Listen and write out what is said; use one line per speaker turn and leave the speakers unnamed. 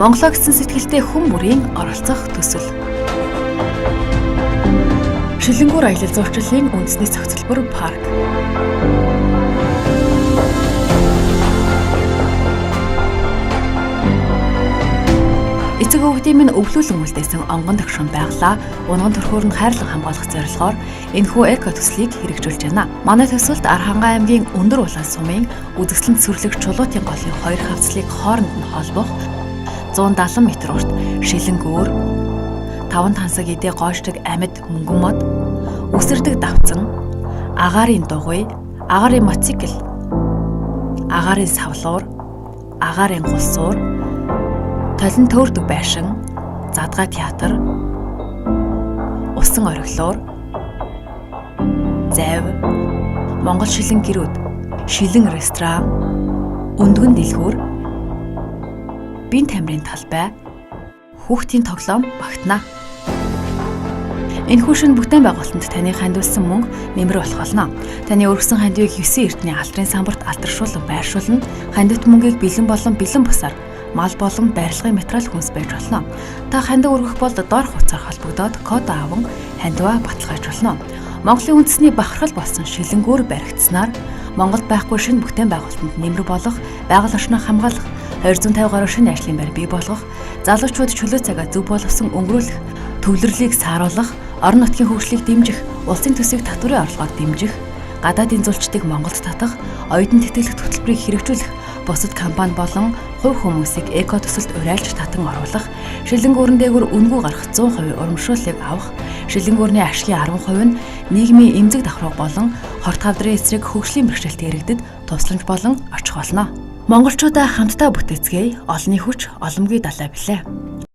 Монголоо гэсэн сэтгэлтэй хүн бүрийн оролцох төсөл. Шилэнгүүр аялал зурчлалын үндэсний цогцлбор парк. Эцэг өвгдийн минь өвлүүлэн үлдээсэн онгон төгшин байглаа унган төрхөөр нь хайрлан хамгаалах зорилгоор энэхүү эко төслийг хэрэгжүүлж байна. Манай төсөлд Архангай аймгийн Өндөр Улаан сумын үзэсгэлэнт сүрлэг чулуутын голын 2 хавцлыг хооронд нь холбох 170 м урт шилэнгүүр, 5 тансаг эдээ гоошдог амьд мөнгөн мод, үсэрдэг давцан, агаарын дугуй, агаарын мотоцикл, агаарын савлуур, агаарын гулсуур, толин төөрдөг байшин, задгай театр, усан ориглуур, зайв, Монгол шилэн гэрүүд, шилэн ресторан, өндгөн дэлгүүр, бие тамирын талбай, хүүхдийн тоглоом багтана. Энэхүү шин бүтээн байгуулалтанд таны хандуулсан мөнгө нэмэр болох болно. Таны өргөсөн хандивыг 9 эрдэнэ алдрын самбарт алдаршуулан байршуулна. Хандивт мөнгийг бэлэн болон бэлэн бусаар мал болон барилгын материал хүнс байж болно. Та хандив өргөх бол доор хуудасаар холбогдоод код аван хандиваа баталгааж болно. Монголын үндэсний бахархал болсон шилэнгүүр баригдсанаар Монголд байхгүй шинэ бүтээн байгуулалтанд нэмэр болох, байгаль орчноо хамгаалах, 250 гаруй шинэ ажлын байр бий болгох, залуучууд чөлөө цагаа зөв боловсон өнгөрүүлэх, төвлөрлийг сааруулах, орон нутгийн хөгжлийг дэмжих, улсын төсвийг татварын орлогоор дэмжих, гадаадын зулчдыг Монголд татах, оюутан тэтгэлэг хөтөлбөрийг хэрэгжүүлэх, бусад компани болон хувь хүмүүсийг эко төсөлд урайлж татан оруулах, шилэнгүүрэн дээгүүр үнгүй гарах 100% урамшууллыг авах, шилэнгүүрний ашигын 10% нь нийгмийн эмзэг давхраг болон хорт хавдрын эсрэг хөгжлийн бэрхшээлт иргэдэд тусламж болон очих болно. Монголчуудаа хамтдаа бүтээцгээе. Олонний хүч, оломгүй далай билээ.